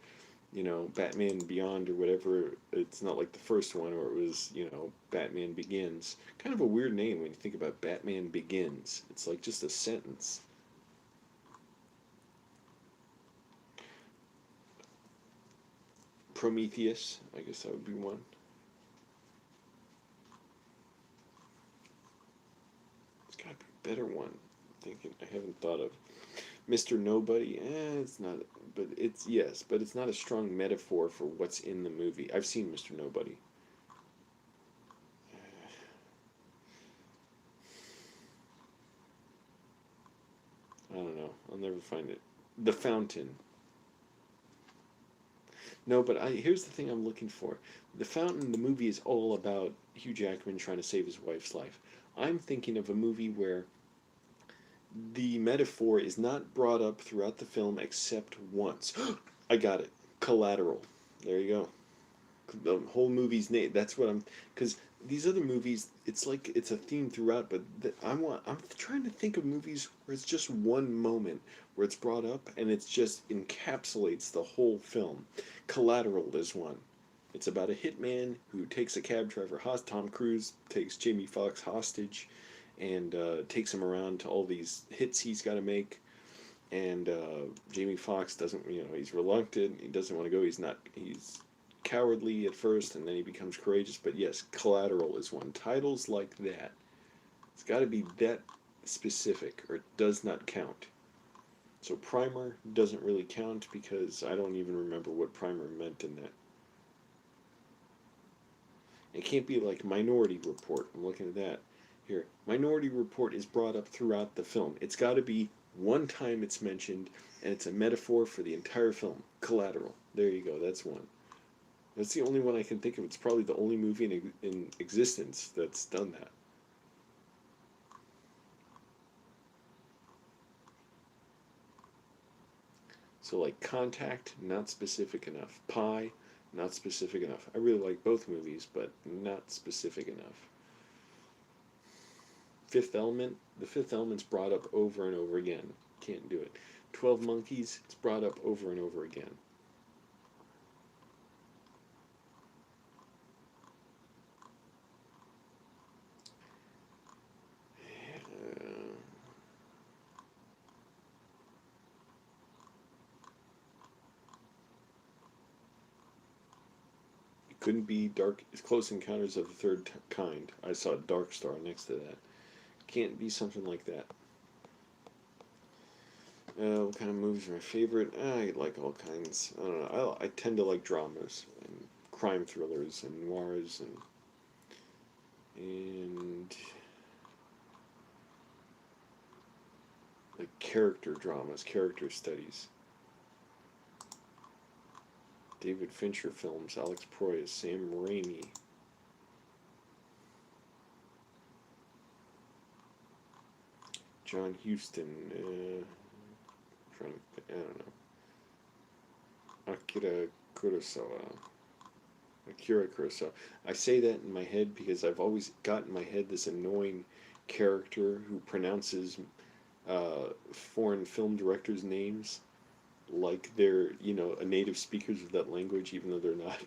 Batman Beyond or whatever. It's not like the first one, or it was, Batman Begins. Kind of a weird name when you think about Batman Begins. It's like just a sentence. Prometheus, I guess that would be one. It's got to be a better one. I'm thinking, I haven't thought of. Mr. Nobody, it's not, but it's not a strong metaphor for what's in the movie. I've seen Mr. Nobody. I don't know. I'll never find it.
The Fountain. No, but here's the thing I'm looking for. The Fountain, the movie is all about Hugh Jackman trying to save his wife's life. I'm thinking of a movie where the metaphor is not brought up throughout the film except once. I got it. Collateral. There you go. The whole movie's name. That's what I'm. Because these other movies, it's like it's a theme throughout. But I'm trying to think of movies where it's just one moment where it's brought up and it's just encapsulates the whole film. Collateral is one. It's about a hitman who takes a cab driver hostage. Tom Cruise takes Jamie Foxx hostage, and takes him around to all these hits he's got to make. And Jamie Foxx doesn't, he's reluctant. He doesn't want to go. He's cowardly at first, and then he becomes courageous. But yes, Collateral is one. Titles like that, it's got to be that specific, or it does not count. So Primer doesn't really count because I don't even remember what Primer meant in that. It can't be like Minority Report. I'm looking at that. Here, Minority Report is brought up throughout the film. It's got to be one time it's mentioned, and it's a metaphor for the entire film. Collateral. There you go. That's one. That's the only one I can think of. It's probably the only movie in existence that's done that. So like Contact, not specific enough. Pi, not specific enough. I really like both movies, but not specific enough. Fifth Element, the Fifth Element's brought up over and over again. Can't do it. 12 Monkeys, it's brought up over and over again. It couldn't be Dark. It's Close Encounters of the Third Kind. I saw Dark Star next to that. Can't be something like that. What kind of movies are my favorite? I like all kinds. I don't know. I tend to like dramas and crime thrillers and noirs and like character dramas, character studies. David Fincher films, Alex Proyas, Sam Raimi. John Huston, I don't know. Akira Kurosawa. I say that in my head because I've always got in my head this annoying character who pronounces foreign film directors' names like they're, a native speakers of that language, even though they're not.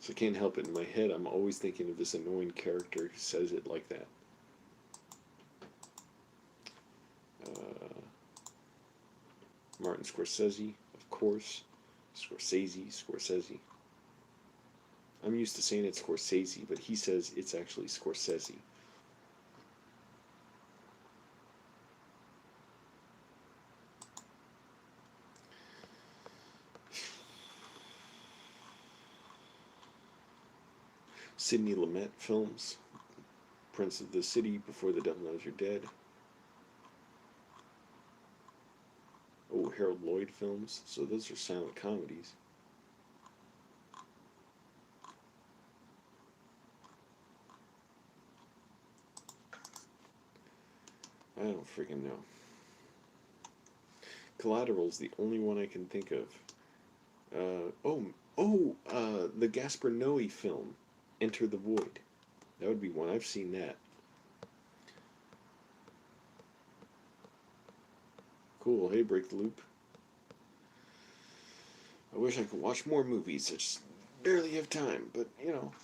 So I can't help it. In my head, I'm always thinking of this annoying character who says it like that. Martin Scorsese, of course. Scorsese. I'm used to saying it's Scorsese, but he says it's actually Scorsese. Sidney Lumet films. Prince of the City, Before the Devil Knows You're Dead. Oh, Harold Lloyd films. So those are silent comedies. I don't freaking know. Collateral's the only one I can think of. The Gaspar Noé film, Enter the Void. That would be one. I've seen that. Cool. Hey, Break the Loop. I wish I could watch more movies. I just barely have time, but,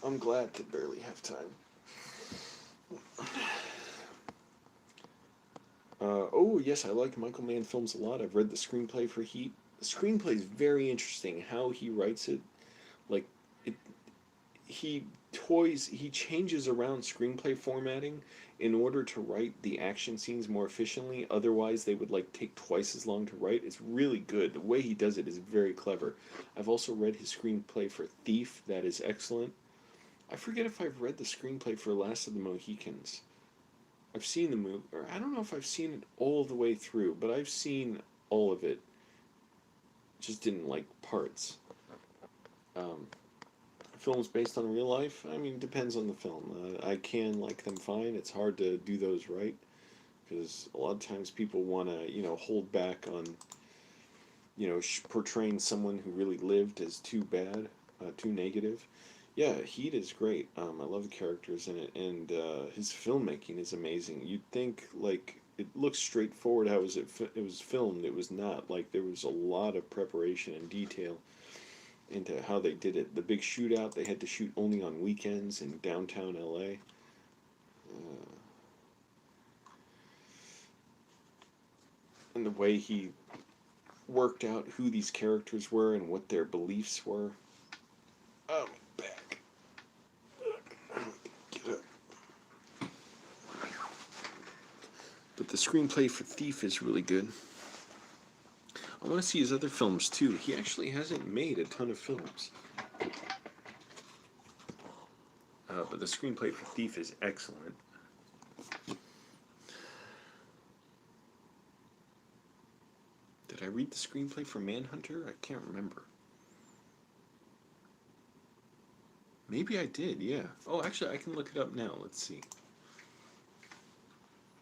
I'm glad to barely have time. Yes, I like Michael Mann films a lot. I've read the screenplay for Heat. The screenplay is very interesting. How he writes it, like it, he changes around screenplay formatting in order to write the action scenes more efficiently. Otherwise, they would like take twice as long to write. It's really good. The way he does it is very clever. I've also read his screenplay for Thief. That is excellent. I forget if I've read the screenplay for Last of the Mohicans. I've seen the movie, or I don't know if I've seen it all the way through, but I've seen all of it. Just didn't like parts. Um, Films based on real life, I mean, it depends on the film. I can like them fine. It's hard to do those right because a lot of times people want to, hold back on, portraying someone who really lived as too bad, too negative. Yeah, Heat is great. I love the characters in it, and his filmmaking is amazing. You'd think like it looks straightforward how it was filmed. It was not. Like there was a lot of preparation and detail into how they did it. The Big Shootout, they had to shoot only on weekends in downtown LA. And the way he worked out who these characters were and what their beliefs were. Oh, my back. Get up. But the screenplay for Thief is really good. I want to see his other films too. He actually hasn't made a ton of films. But the screenplay for Thief is excellent. Did I read the screenplay for Manhunter? I can't remember. Maybe I did, yeah. Oh, actually, I can look it up now. Let's see.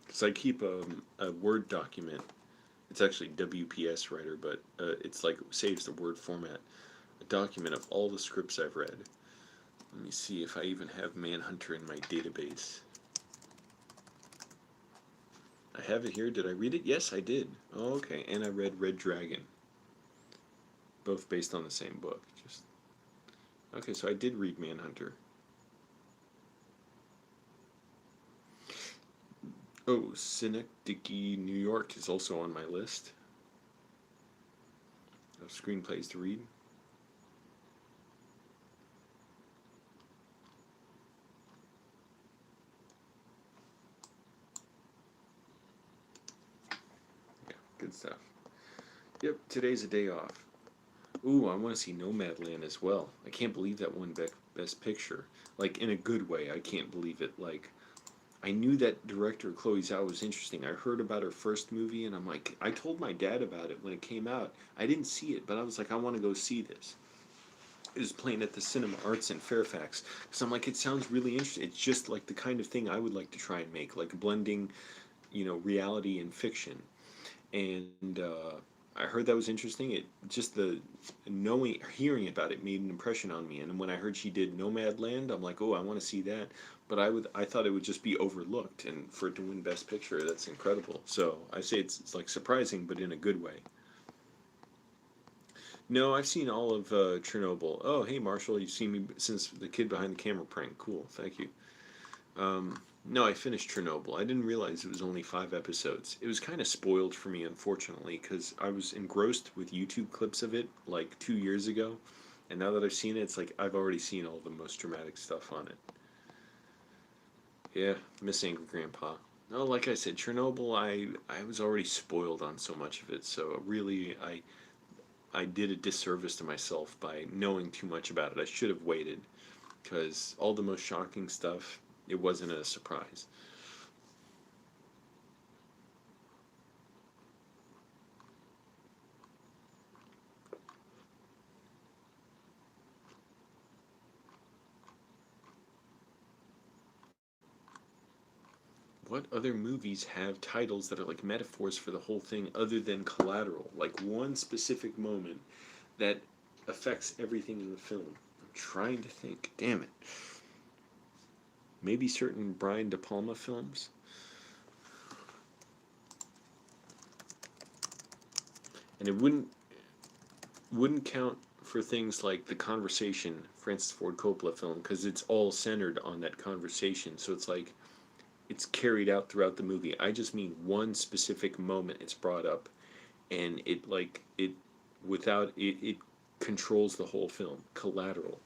Because I keep a Word document. It's actually WPS Writer, but it's like saves the Word format. A document of all the scripts I've read. Let me see if I even have Manhunter in my database. I have it here. Did I read it? Yes, I did. Oh, okay. And I read Red Dragon. Both based on the same book. Okay, so I did read Manhunter. Oh, Synecdoche, New York is also on my list of screenplays to read. Yeah, good stuff. Yep, today's a day off. Ooh, I want to see Nomadland as well. I can't believe that won Best Picture. Like, in a good way, I can't believe it. Like, I knew that director Chloe Zhao was interesting. I heard about her first movie, and I'm like, I told my dad about it when it came out. I didn't see it, but I was like, I want to go see this. It was playing at the Cinema Arts in Fairfax. So I'm like, it sounds really interesting. It's just like the kind of thing I would like to try and make, like blending, reality and fiction. And I heard that was interesting. It just the hearing about it made an impression on me. And when I heard she did Nomadland, I'm like, oh, I want to see that. But I thought it would just be overlooked, and for it to win Best Picture, that's incredible. So I say it's like surprising, but in a good way. No, I've seen all of Chernobyl. Oh, hey Marshall, you've seen me since the kid behind the camera prank. Cool, thank you. No, I finished Chernobyl. I didn't realize it was only 5 episodes. It was kind of spoiled for me, unfortunately, because I was engrossed with YouTube clips of it like 2 years ago, and now that I've seen it, it's like I've already seen all the most dramatic stuff on it. Yeah, miss Angry Grandpa. No, like I said, Chernobyl, I was already spoiled on so much of it, so really I did a disservice to myself by knowing too much about it. I should have waited, because all the most shocking stuff, it wasn't a surprise. What other movies have titles that are like metaphors for the whole thing other than Collateral? Like one specific moment that affects everything in the film. I'm trying to think. Damn it. Maybe certain Brian De Palma films? And it wouldn't count for things like The Conversation, Francis Ford Coppola film, because it's all centered on that conversation. So it's like it's carried out throughout the movie. I just mean one specific moment it's brought up, and it without it controls the whole film. Collateral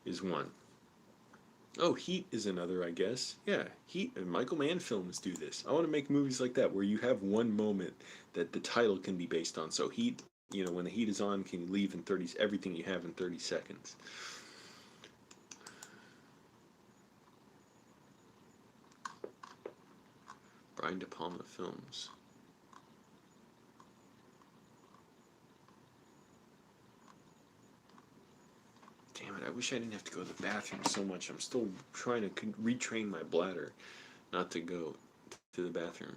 is one. Oh, Heat is another, I guess. Yeah, Heat and Michael Mann films do this. I want to make movies like that where you have one moment that the title can be based on. So Heat, when the heat is on, can you leave in 30 everything you have in 30 seconds. Brian De Palma films. I wish I didn't have to go to the bathroom so much. I'm still trying to retrain my bladder not to go to the bathroom.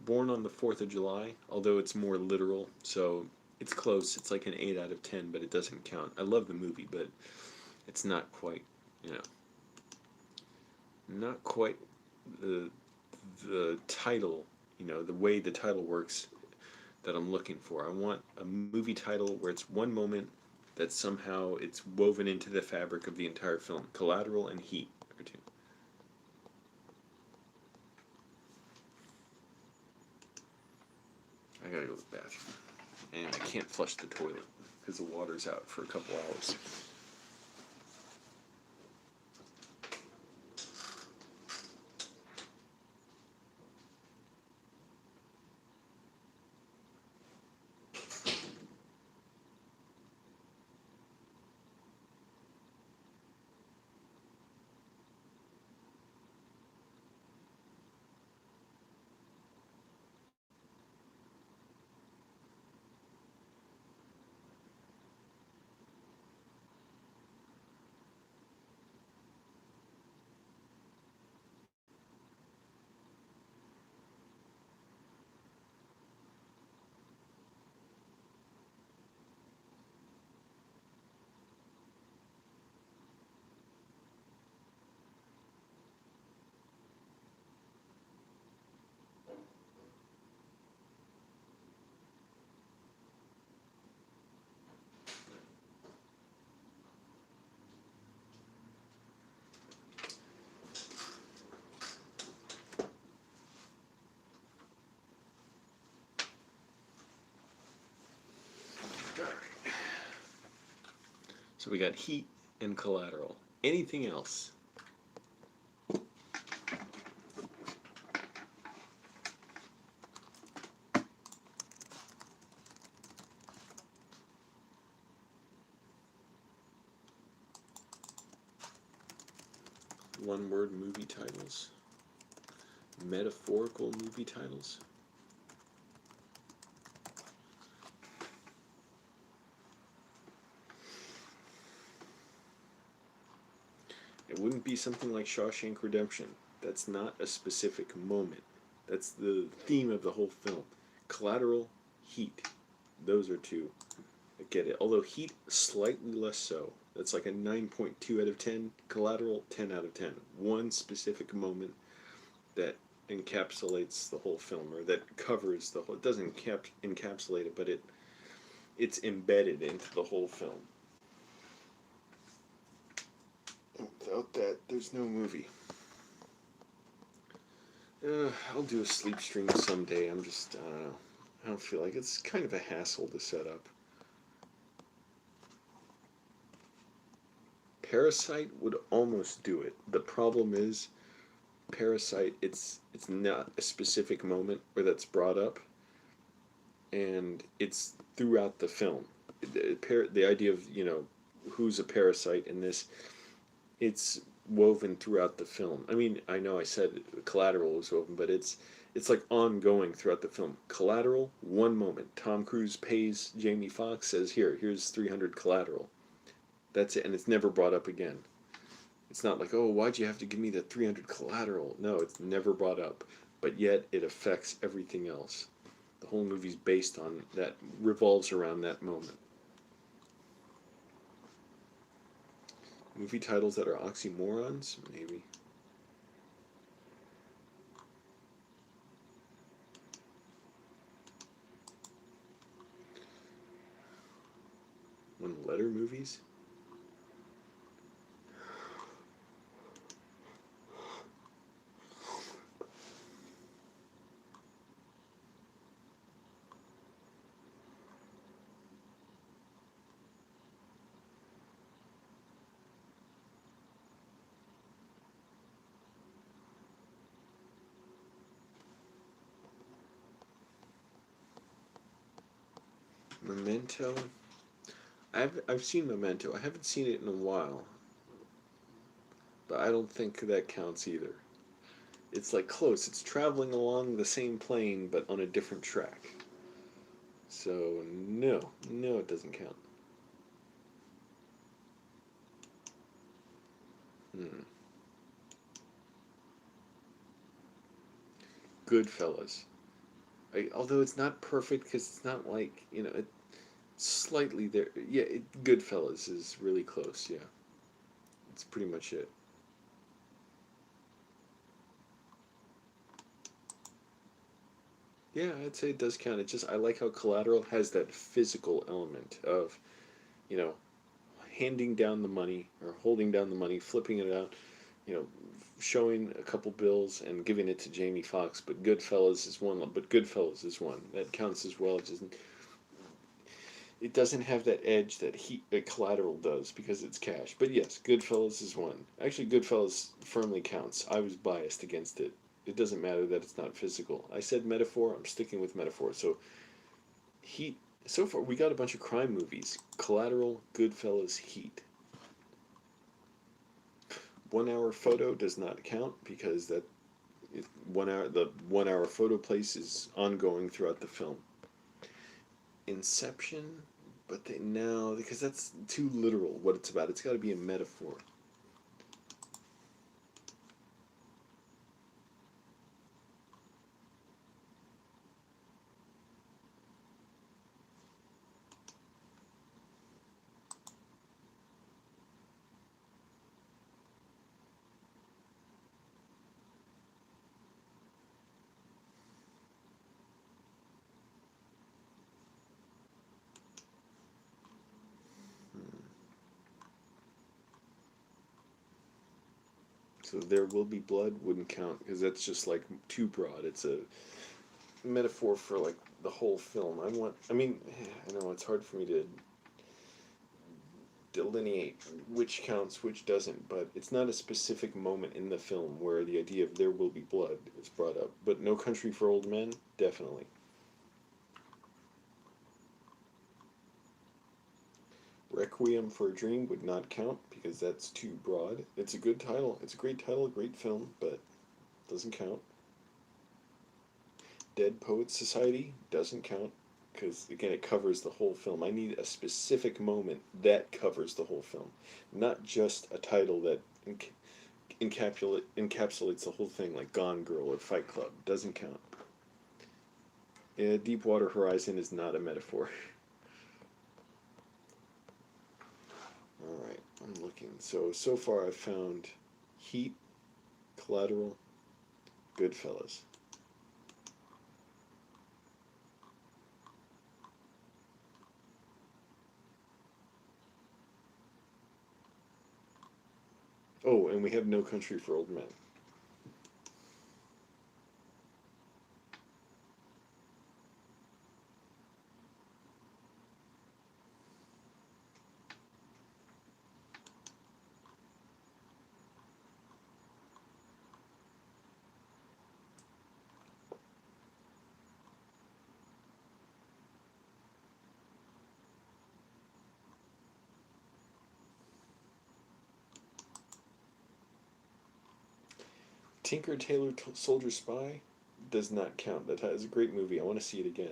Born on the 4th of July, although it's more literal, so it's close. It's like an 8 out of 10, but it doesn't count. I love the movie, but it's not quite, you know, not quite the title, you know, the way the title works that I'm looking for. I want a movie title where it's one moment that somehow it's woven into the fabric of the entire film. Collateral and Heat are two. I gotta go to the bathroom. And I can't flush the toilet because the water's out for a couple hours. So we got Heat and Collateral. Anything else? One-word movie titles. Metaphorical movie titles. It wouldn't be something like Shawshank Redemption. That's not a specific moment. That's the theme of the whole film. Collateral, Heat. Those are two. I get it. Although Heat, slightly less so. That's like a 9.2 out of 10. Collateral, 10 out of 10. One specific moment that encapsulates the whole film, or that covers the whole. It doesn't encapsulate it, but it's embedded into the whole film. Without that, there's no movie. I'll do a sleep stream someday. I'm just, I don't know. I don't feel like it's kind of a hassle to set up. Parasite would almost do it. The problem is, Parasite, it's not a specific moment where that's brought up, and it's throughout the film. The idea of, you know, who's a parasite in this, it's woven throughout the film. I mean, I know I said Collateral was woven, but it's like ongoing throughout the film. Collateral, one moment. Tom Cruise pays Jamie Foxx, says, here's 300 collateral. That's it, and it's never brought up again. It's not like, oh, why'd you have to give me the 300 collateral? No, it's never brought up, but yet it affects everything else. The whole movie's based on that, revolves around that moment. Movie titles that are oxymorons? Maybe. One-letter movies? Memento? I've seen Memento. I haven't seen it in a while, but I don't think that counts either. It's like close. It's traveling along the same plane, but on a different track. So, no. No, it doesn't count. Hmm. Goodfellas. Although it's not perfect because it's not like, it's slightly there. Yeah, Goodfellas is really close, yeah. It's pretty much it. Yeah, I'd say it does count. It just, I like how Collateral has that physical element of, you know, handing down the money or holding down the money, flipping it out, you know, showing a couple bills and giving it to Jamie Foxx. But Goodfellas is one. But Goodfellas is one that counts as well. It doesn't have that edge that Collateral does because it's cash. But yes, Goodfellas is one. Actually, Goodfellas firmly counts. I was biased against it. It doesn't matter that it's not physical. I said metaphor. I'm sticking with metaphor. So Heat. So far, we got a bunch of crime movies: Collateral, Goodfellas, Heat. 1 hour photo does not count because that 1 hour the 1 hour photo place is ongoing throughout the film. Inception, but no, because that's too literal. What it's about, it's got to be a metaphor. So there will be blood wouldn't count because that's just like too broad. It's a metaphor for like the whole film. I mean, I know it's hard for me to delineate which counts, which doesn't, but it's not a specific moment in the film where the idea of there will be blood is brought up. But No Country for Old Men, definitely. Requiem for a Dream would not count because that's too broad. It's a good title. It's a great title, great film, but doesn't count. Dead Poets Society doesn't count because again it covers the whole film. I need a specific moment that covers the whole film, not just a title that encapsulates the whole thing, like Gone Girl or Fight Club. Doesn't count. Yeah, Deepwater Horizon is not a metaphor. All right, I'm looking. So far I've found Heat, Collateral, Goodfellas. Oh, and we have No Country for Old Men. Tinker Tailor Soldier Spy does not count. That is a great movie. I want to see it again.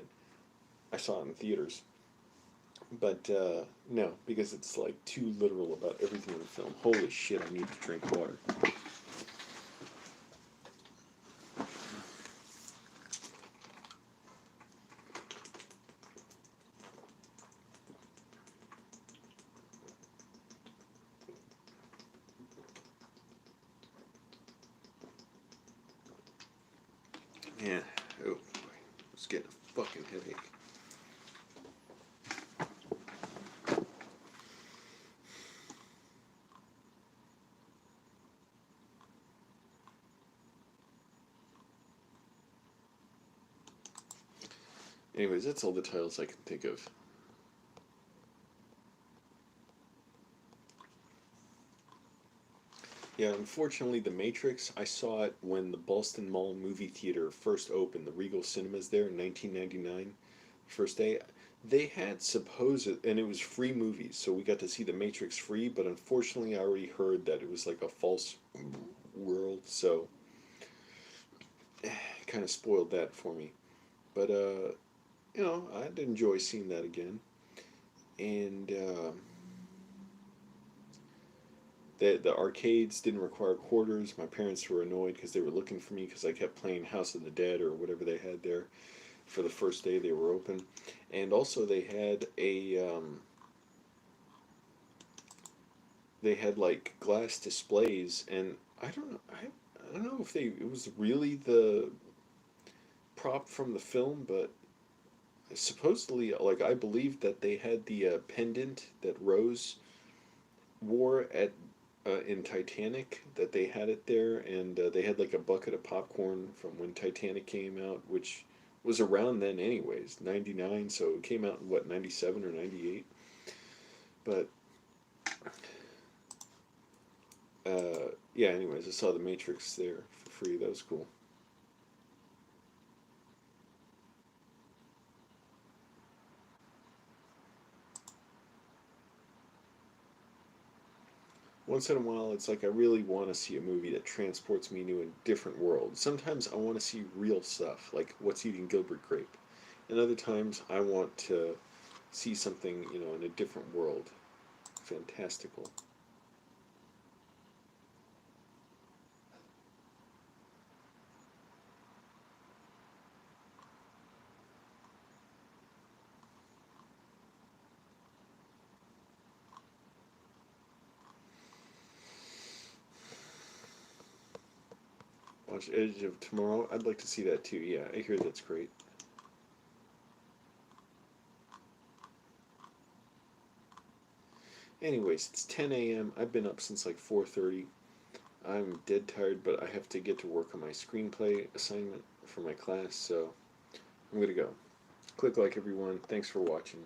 I saw it in theaters. But no, because it's like too literal about everything in the film. Holy shit, I need to drink water. Yeah. Oh, boy. I was getting a fucking headache. Anyways, that's all the titles I can think of. Yeah, unfortunately, The Matrix, I saw it when the Ballston Mall movie theater first opened, the Regal Cinemas there in 1999. First day, they had supposed, and it was free movies, so we got to see The Matrix free, but unfortunately, I already heard that it was like a false world, so kind of spoiled that for me. But you know, I'd enjoy seeing that again. And the arcades didn't require quarters. My parents were annoyed because they were looking for me because I kept playing House of the Dead or whatever they had there for the first day they were open. And also they had like glass displays, and I don't know if they it was really the prop from the film, but supposedly, like, I believe that they had the pendant that Rose wore at in Titanic, that they had it there, and they had like a bucket of popcorn from when Titanic came out, which was around then anyways, 99, so it came out in what, 97 or 98. But yeah, anyways, I saw The Matrix there for free. That was cool. Once in a while, it's like I really want to see a movie that transports me to a different world. Sometimes I want to see real stuff, like What's Eating Gilbert Grape. And other times I want to see something, you know, in a different world. Fantastical. Watch Edge of Tomorrow. I'd like to see that too. Yeah, I hear that's great. Anyways, it's 10 a.m. I've been up since like 4:30. I'm dead tired, but I have to get to work on my screenplay assignment for my class, so I'm gonna go. Click like, everyone. Thanks for watching.